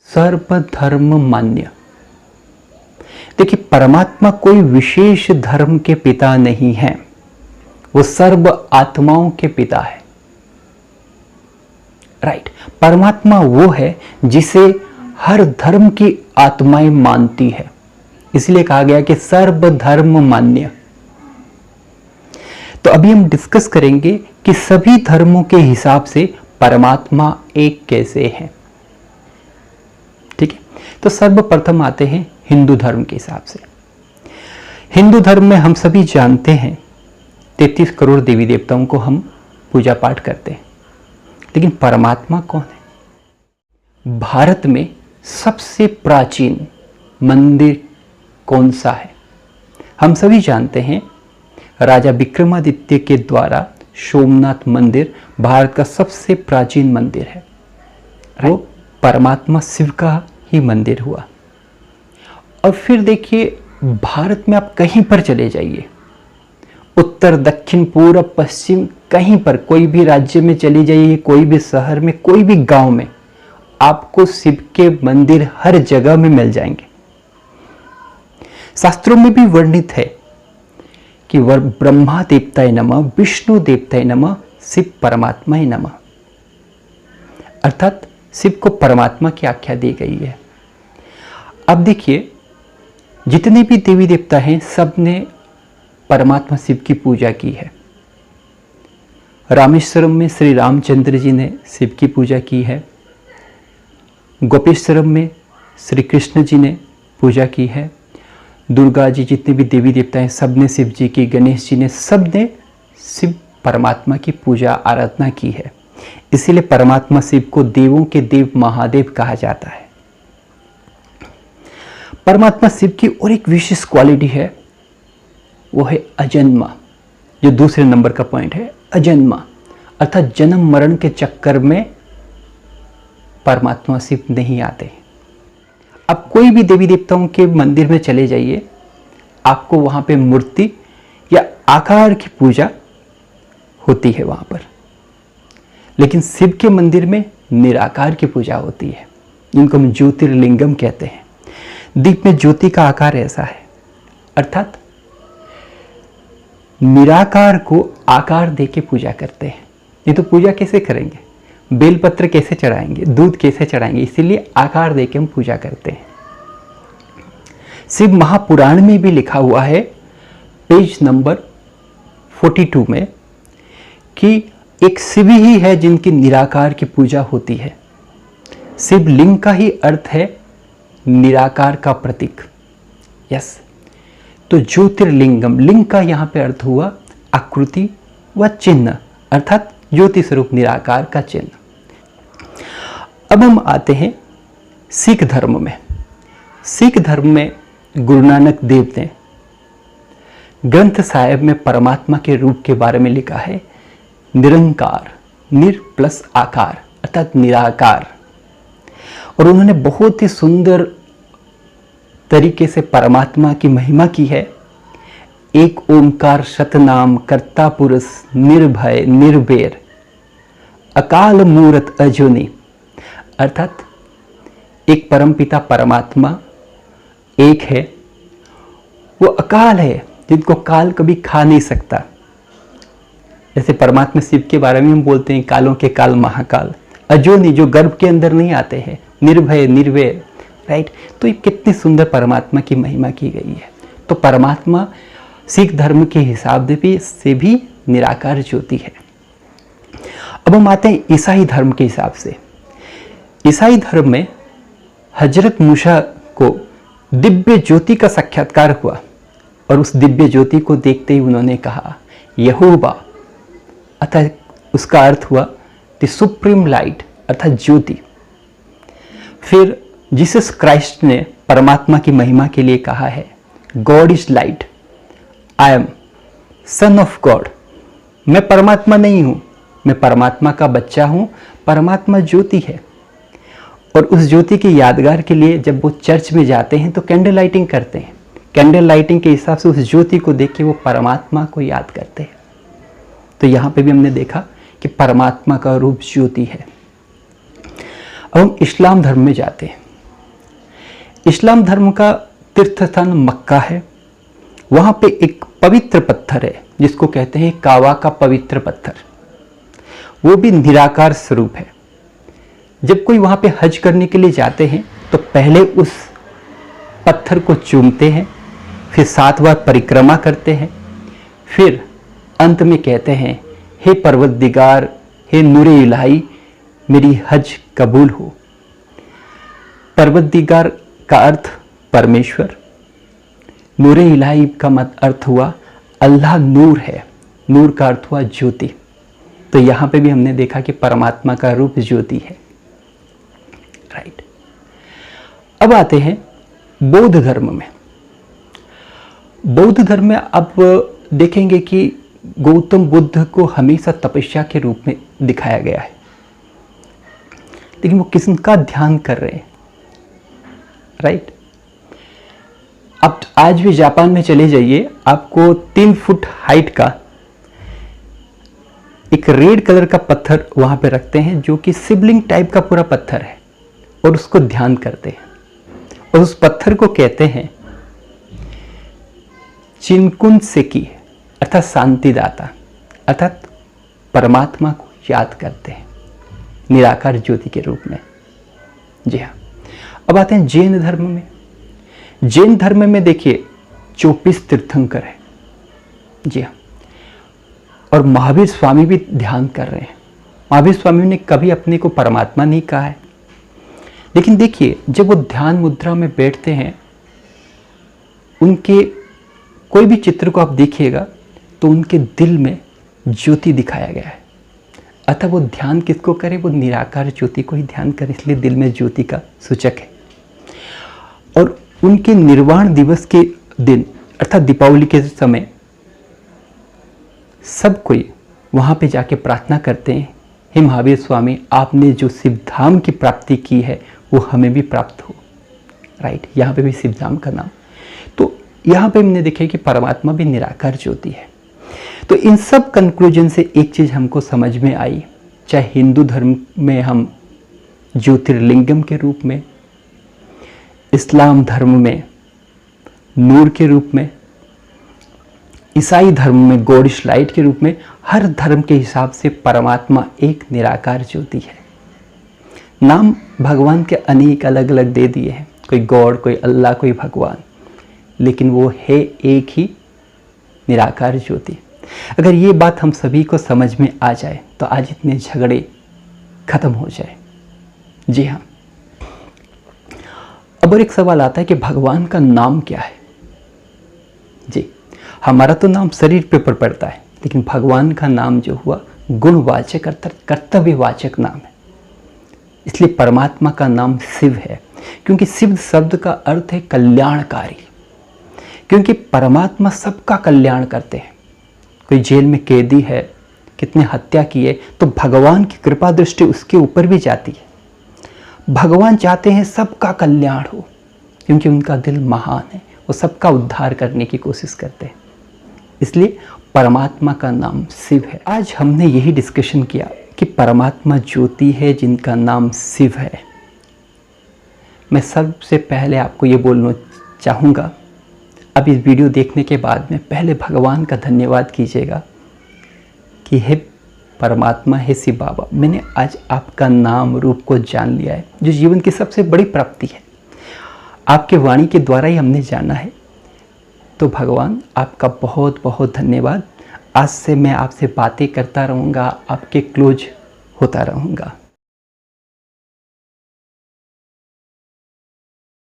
सर्वधर्म मान्य। देखिए, परमात्मा कोई विशेष धर्म के पिता नहीं है, वो सर्व आत्माओं के पिता है। राइट। परमात्मा वो है जिसे हर धर्म की आत्माएं मानती है, इसलिए कहा गया कि सर्वधर्म मान्य। तो अभी हम डिस्कस करेंगे कि सभी धर्मों के हिसाब से परमात्मा एक कैसे है। ठीक है, तो सर्वप्रथम आते हैं हिंदू धर्म के हिसाब से। हिंदू धर्म में हम सभी जानते हैं 33 करोड़ देवी देवताओं को हम पूजा पाठ करते हैं, लेकिन परमात्मा कौन है? भारत में सबसे प्राचीन मंदिर कौन सा है? हम सभी जानते हैं राजा विक्रमादित्य के द्वारा सोमनाथ मंदिर भारत का सबसे प्राचीन मंदिर है। वो परमात्मा शिव का ही मंदिर हुआ। और फिर देखिए, भारत में आप कहीं पर चले जाइए, उत्तर दक्षिण पूर्व पश्चिम, कहीं पर कोई भी राज्य में चले जाइए, कोई भी शहर में, कोई भी गांव में, आपको शिव के मंदिर हर जगह में मिल जाएंगे। शास्त्रों में भी वर्णित है कि ब्रह्मा देवताय नमः, विष्णु देवताय नमः, शिव परमात्मा नमः। अर्थात शिव को परमात्मा की आख्या दी गई है। अब देखिए, जितने भी देवी देवता हैं, सब ने परमात्मा शिव की पूजा की है। रामेश्वरम में श्री रामचंद्र जी ने शिव की पूजा की है। गोपेश्वरम में श्री कृष्ण जी ने पूजा की है। दुर्गा जी, जितने भी देवी देवता हैं, सब ने शिव जी की, गणेश जी ने, सब ने शिव परमात्मा की पूजा आराधना की है। इसीलिए परमात्मा शिव को देवों के देव महादेव कहा जाता है। परमात्मा शिव की और एक विशेष क्वालिटी है, वो है अजन्मा। जो दूसरे नंबर का पॉइंट है, अजन्मा, अर्थात जन्म मरण के चक्कर में परमात्मा शिव नहीं आते। अब कोई भी देवी देवताओं के मंदिर में चले जाइए, आपको वहां पे मूर्ति या आकार की पूजा होती है वहां पर, लेकिन शिव के मंदिर में निराकार की पूजा होती है, जिनको हम ज्योतिर्लिंगम कहते हैं। दीप में ज्योति का आकार ऐसा है, अर्थात निराकार को आकार देके पूजा करते हैं। नहीं तो पूजा कैसे करेंगे? बेलपत्र कैसे चढ़ाएंगे? दूध कैसे चढ़ाएंगे? इसीलिए आकार देके हम पूजा करते हैं। शिव महापुराण में भी लिखा हुआ है, पेज नंबर 42 में, कि एक शिव ही है जिनकी निराकार की पूजा होती है। शिवलिंग का ही अर्थ है निराकार का प्रतीक। यस, तो ज्योतिर्लिंगम, लिंग का यहां पे अर्थ हुआ आकृति व चिन्ह, अर्थात ज्योति स्वरूप निराकार का चिन्ह। अब हम आते हैं सिख धर्म में। सिख धर्म में गुरु नानक देव ने ग्रंथ साहिब में परमात्मा के रूप के बारे में लिखा है, निरंकार, निर प्लस आकार, अर्थात निराकार। और उन्होंने बहुत ही सुंदर तरीके से परमात्मा की महिमा की है। एक ओंकार सतनाम कर्ता पुरुष निर्भय निर्वैर अकाल मूरत अजूनी, अर्थात एक परमपिता परमात्मा एक है, वो अकाल है, जिनको काल कभी खा नहीं सकता। जैसे परमात्मा शिव के बारे में हम बोलते हैं, कालों के काल महाकाल, अजूनी, जो गर्भ के अंदर नहीं आते हैं, निर्भय निर्वैर। राइट, तो ये कितनी सुंदर परमात्मा की महिमा की गई है। तो परमात्मा सिख धर्म के हिसाब से भी निराकार ज्योति है। अब हम आते हैं ईसाई धर्म के हिसाब से। ईसाई धर्म में हजरत मूसा को दिव्य ज्योति का साक्षात्कार हुआ, और उस दिव्य ज्योति को देखते ही उन्होंने कहा यहोवा, अर्थात उसका अर्थ हुआ द सुप्रीम लाइट, अर्थात ज्योति। फिर जीसस क्राइस्ट ने परमात्मा की महिमा के लिए कहा है, God is light, I am son of God. मैं परमात्मा नहीं हूं, मैं परमात्मा का बच्चा हूं। परमात्मा ज्योति है। और उस ज्योति की यादगार के लिए जब वो चर्च में जाते हैं तो कैंडल लाइटिंग करते हैं। कैंडल लाइटिंग के हिसाब से उस ज्योति को देख के वो परमात्मा को याद करते हैं। तो यहाँ पे भी हमने देखा कि परमात्मा का रूप ज्योति है। अब हम इस्लाम धर्म में जाते हैं। इस्लाम धर्म का तीर्थ स्थान मक्का है। वहाँ पे एक पवित्र पत्थर है जिसको कहते हैं काबा का पवित्र पत्थर, वो भी निराकार स्वरूप है। जब कोई वहाँ पे हज करने के लिए जाते हैं तो पहले उस पत्थर को चूमते हैं, फिर 7 बार परिक्रमा करते हैं, फिर अंत में कहते हैं हे परवरदिगार, हे नूरे इलाही, मेरी हज कबूल हो। परवरदिगार का अर्थ परमेश्वर, नूरे इलाही का अर्थ हुआ अल्लाह नूर है, नूर का अर्थ हुआ ज्योति। तो यहाँ पे भी हमने देखा कि परमात्मा का रूप ज्योति है, राइट। अब आते हैं बौद्ध धर्म में। बौद्ध धर्म में अब देखेंगे कि गौतम बुद्ध को हमेशा तपस्या के रूप में दिखाया गया है, लेकिन वो किसका ध्यान कर रहे हैं, राइट। अब आज भी जापान में चले जाइए, आपको 3 फुट हाइट का एक रेड कलर का पत्थर वहां पे रखते हैं जो कि शिवलिंग टाइप का पूरा पत्थर है, और उसको ध्यान करते हैं, और उस पत्थर को कहते हैं चिनकुन सेकी, अर्थात शांतिदाता, अर्थात परमात्मा को याद करते हैं निराकार ज्योति के रूप में। जी हाँ। अब आते हैं जैन धर्म में। जैन धर्म में देखिए 24 तीर्थंकर है। जी हाँ। और महावीर स्वामी भी ध्यान कर रहे हैं। महावीर स्वामी ने कभी अपने को परमात्मा नहीं कहा है, लेकिन देखिए जब वो ध्यान मुद्रा में बैठते हैं, उनके कोई भी चित्र को आप देखिएगा तो उनके दिल में ज्योति दिखाया गया है। अतः वो ध्यान किसको करे, वो निराकार ज्योति को ही ध्यान करे, इसलिए दिल में ज्योति का सूचक है। और उनके निर्वाण दिवस के दिन अर्थात दीपावली के समय सब कोई वहां पे जाके प्रार्थना करते हैं, हे महावीर स्वामी, आपने जो शिवधाम की प्राप्ति की है वो हमें भी प्राप्त हो, राइट। यहाँ पे भी शिवधाम का नाम। तो यहाँ पे हमने देखा कि परमात्मा भी निराकार ज्योति है। तो इन सब कंक्लूजन से एक चीज हमको समझ में आई, चाहे हिंदू धर्म में हम ज्योतिर्लिंगम के रूप में, इस्लाम धर्म में नूर के रूप में, ईसाई धर्म में गॉडिश लाइट के रूप में, हर धर्म के हिसाब से परमात्मा एक निराकार ज्योति है। नाम भगवान के अनेक अलग अलग दे दिए हैं, कोई गॉड, कोई अल्लाह, कोई भगवान, लेकिन वो है एक ही निराकार ज्योति। अगर ये बात हम सभी को समझ में आ जाए तो आज इतने झगड़े खत्म हो जाए। जी हाँ। अब और एक सवाल आता है कि भगवान का नाम क्या है। जी, हमारा तो नाम शरीर पे पड़ता है, लेकिन भगवान का नाम जो हुआ गुणवाचक अर्थात कर्तव्यवाचक नाम है। इसलिए परमात्मा का नाम शिव है, क्योंकि शिव शब्द का अर्थ है कल्याणकारी, क्योंकि परमात्मा सबका कल्याण करते हैं। कोई जेल में कैदी है, कितने हत्या किए, तो भगवान की कृपा दृष्टि उसके ऊपर भी जाती है। भगवान चाहते हैं सबका कल्याण हो, क्योंकि उनका दिल महान है, वो सबका उद्धार करने की कोशिश करते हैं। इसलिए परमात्मा का नाम शिव है। आज हमने यही डिस्कशन किया कि परमात्मा ज्योति है जिनका नाम शिव है। मैं सबसे पहले आपको ये बोलना चाहूँगा, अब इस वीडियो देखने के बाद में पहले भगवान का धन्यवाद कीजिएगा कि हे परमात्मा, हे शिव बाबा, मैंने आज आपका नाम रूप को जान लिया है, जो जीवन की सबसे बड़ी प्राप्ति है। आपके वाणी के द्वारा ही हमने जाना है। तो भगवान आपका बहुत बहुत धन्यवाद। आज से मैं आपसे बातें करता रहूँगा, आपके क्लोज होता रहूँगा।